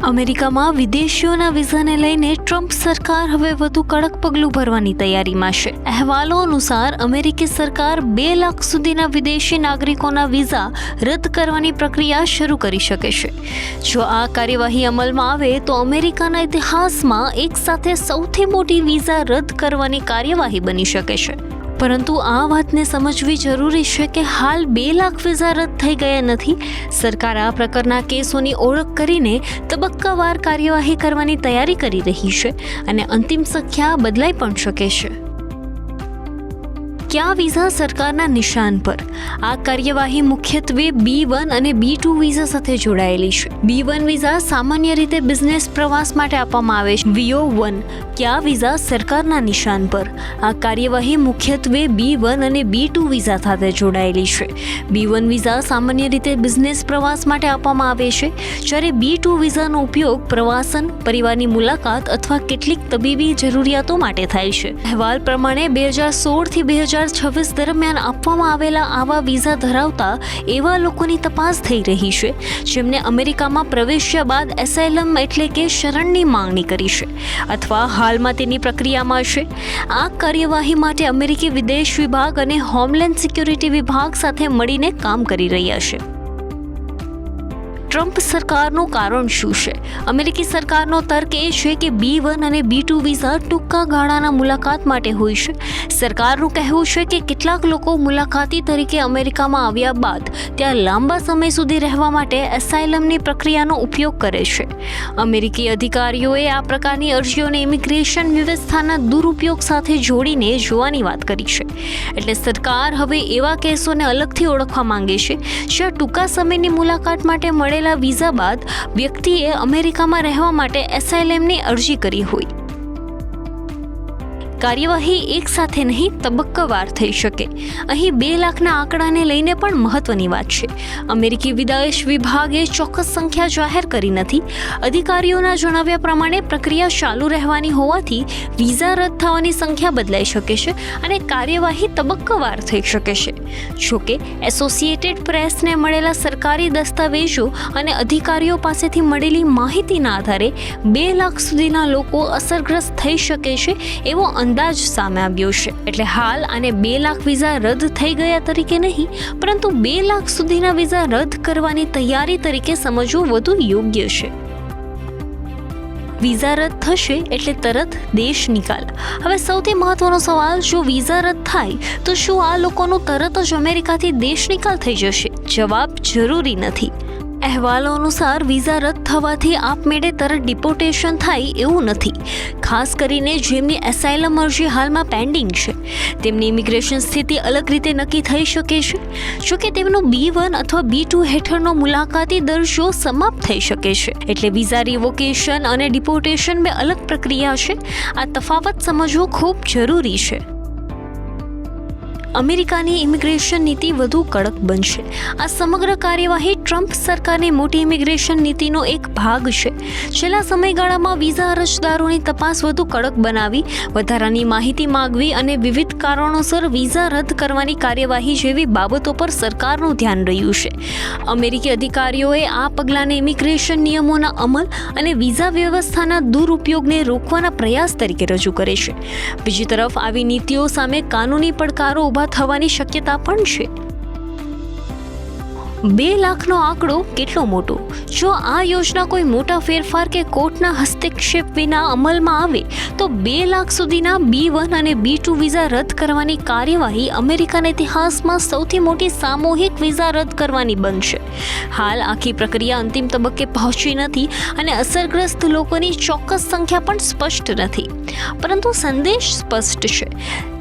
અમેરિકામાં વિદેશીઓના વિઝાને લઈને ટ્રમ્પ સરકાર હવે વધુ કડક પગલું ભરવાની તૈયારીમાં છે. અહેવાલો અનુસાર અમેરિકી સરકાર 2 લાખ સુધીના વિદેશી નાગરિકોના વિઝા રદ કરવાની પ્રક્રિયા શરૂ કરી શકે છે. જો આ કાર્યવાહી અમલમાં આવે તો અમેરિકાના ઇતિહાસમાં એક સાથે સૌથી મોટી વિઝા રદ કરવાની કાર્યવાહી બની શકે છે. પરંતુ આ વાતને સમજવી જરૂરી છે કે હાલ 2 લાખ વિઝા રદ થઈ ગયા નથી. સરકાર આ પ્રકારના કેસોની ઓળખ કરીને તબક્કાવાર કાર્યવાહી કરવાની તૈયારી કરી રહી છે અને અંતિમ સંખ્યા બદલાઈ પણ શકે છે. કયા વિઝા સરકારના નિશાન પર? આ કાર્યવાહી મુખ્યત્વે B1 અને B2 વિઝા સાથે જોડાયેલી છે. B1 વિઝા સામાન્ય રીતે બિઝનેસ પ્રવાસ માટે આપવામાં આવે છે. VO1 કયા વિઝા સરકારના નિશાન પર? આ કાર્યવાહી મુખ્યત્વે B1 અને B2 વિઝા સાથે જોડાયેલી છે. B1 વિઝા સામાન્ય રીતે બિઝનેસ પ્રવાસ માટે આપવામાં આવે છે, જ્યારે B2 વિઝાનો ઉપયોગ પ્રવાસન, પરિવારની મુલાકાત અથવા કેટલીક તબીબી જરૂરિયાતો માટે થાય છે. અહેવાલ પ્રમાણે 2016 થી 2026 દરમિયાન આપવામાં આવેલા આવા વિઝા ધરાવતા એવા લોકોની તપાસ થઈ રહી છે જેમને અમેરિકામાં પ્રવેશ્યા બાદ એસાઇલમ એટલે કે શરણની માંગણી કરી છે અથવા હાલમાં તેની પ્રક્રિયામાં છે. આ કાર્યવાહી માટે અમેરિકી વિદેશ વિભાગ અને હોમલેન્ડ સિક્યુરિટી વિભાગ સાથે મળીને કામ કરી રહ્યા છે. ટ્રમ્પ સરકારનું કારણ શું છે? અમેરિકી સરકારનો તર્ક એ છે કે B1 અને B2 વિઝા ટૂંકા ગાળાના મુલાકાત માટે હોય છે. સરકારનું કહેવું છે કે કેટલાક લોકો મુલાકાતી તરીકે અમેરિકામાં આવ્યા બાદ ત્યાં લાંબા સમય સુધી રહેવા માટે એસાઇલમની પ્રક્રિયાનો ઉપયોગ કરે છે. અમેરિકી અધિકારીઓએ આ પ્રકારની અરજીઓને ઇમિગ્રેશન વ્યવસ્થાના દુરુપયોગ સાથે જોડીને જોવાની વાત કરી છે. એટલે સરકાર હવે એવા કેસોને અલગથી ઓળખવા માંગે છે જ્યાં ટૂંકા સમયની મુલાકાત માટે મળેલા વિઝા બાદ વ્યક્તિએ અમેરિકામાં રહેવા માટે એસાઇલમની અરજી કરી હોય. કાર્યવાહી એક સાથે નહીં, તબક્કાવાર થઈ શકે. અહીં 2 લાખના આંકડાને લઈને પણ મહત્વની વાત છે. અમેરિકી વિદેશ વિભાગે ચોક્કસ સંખ્યા જાહેર કરી નથી. અધિકારીઓના જણાવ્યા પ્રમાણે પ્રક્રિયા ચાલુ રહેવાની હોવાથી વિઝા રદ થવાની સંખ્યા બદલાઈ શકે છે અને કાર્યવાહી તબક્કાવાર થઈ શકે છે. જોકે એસોસિએટેડ પ્રેસને મળેલા સરકારી દસ્તાવેજો અને અધિકારીઓ પાસેથી મળેલી માહિતીના આધારે 2 લાખ સુધીના લોકો અસરગ્રસ્ત થઈ શકે છે એવો અંદાજ સામે આવ્યો છે. એટલે હાલ આને 2 લાખ વિઝા રદ થઈ ગયા તરીકે નહીં, પરંતુ 2 લાખ સુધીના વિઝા રદ કરવાની તૈયારી તરીકે સમજવું વધુ યોગ્ય છે. વિઝા રદ થશે એટલે તરત દેશ નિકાલ. હવે સૌથી મહત્વનો સવાલ, જો વિઝા રદ થાય તો શું આ લોકોનું તરત જ અમેરિકાથી દેશ નિકાલ થઈ જશે? જવાબ જરૂરી નથી. અહેવાલો અનુસાર વિઝા રદ થવાથી આપમેળે તરત ડિપોર્ટેશન થાય એવું નથી. ખાસ કરીને જેમની એસાઇલમ અરજી હાલમાં પેન્ડિંગ છે તેમની ઇમિગ્રેશન સ્થિતિ અલગ રીતે નક્કી થઈ શકે છે. જોકે તેમનો B1 અથવા B2 હેઠળનો મુલાકાતી દરજ્જો સમાપ્ત થઈ શકે છે. એટલે વિઝા રિવોકેશન અને ડિપોર્ટેશન 2 અલગ પ્રક્રિયા છે. આ તફાવત સમજવો ખૂબ જરૂરી છે. અમેરિકાની ઇમિગ્રેશન નીતિ વધુ કડક બનશે. આ સમગ્ર કાર્યવાહી ટ્રમ્પ સરકારની મોટી ઇમિગ્રેશન નીતિનો એક ભાગ છે. છેલ્લા સમયગાળામાં વિઝા અરજદારોની તપાસ વધુ કડક બનાવી, વધારાની માહિતી માંગવી અને વિવિધ કારણોસર વિઝા રદ કરવાની કાર્યવાહી જેવી બાબતો પર સરકારનું ધ્યાન રહ્યું છે. અમેરિકી અધિકારીઓએ આ પગલાંને ઇમિગ્રેશન નિયમોના અમલ અને વિઝા વ્યવસ્થાના દુરુપયોગને રોકવાના પ્રયાસ તરીકે રજૂ કરે છે. બીજી તરફ આવી નીતિઓ સામે કાનૂની પડકારો ઊભા થવાની શક્યતા પણ છે. 2 લાખનો આંકડો કેટલો મોટો? જો આ યોજના કોઈ મોટા ફેરફાર કે કોર્ટના હસ્તક્ષેપ વિના અમલમાં આવે તો 2 લાખ સુધીના B1 અને B2 વિઝા રદ કરવાની કાર્યવાહી અમેરિકાના ઇતિહાસમાં સૌથી મોટી સામૂહિક વિઝા રદ કરવાની બનશે. હાલ આખી પ્રક્રિયા અંતિમ તબક્કે પહોંચી નથી અને અસરગ્રસ્ત લોકોની ચોક્કસ સંખ્યા પણ સ્પષ્ટ નથી, પરંતુ સંદેશ સ્પષ્ટ છે.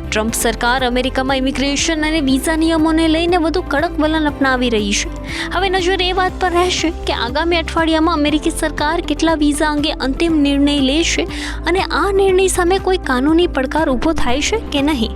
ટ્રમ્પ સરકાર અમેરિકામાં ઇમિગ્રેશન અને વિઝા નિયમોને લઈને વધુ કડક વલણ અપનાવી રહી છે. હવે નજર એ વાત પર રહેશે કે આગામી અઠવાડિયામાં અમેરિકી સરકાર કેટલા વિઝા અંગે અંતિમ નિર્ણય લે છે અને આ નિર્ણય સામે કોઈ કાનૂની પડકાર ઊભો થાય છે કે નહીં.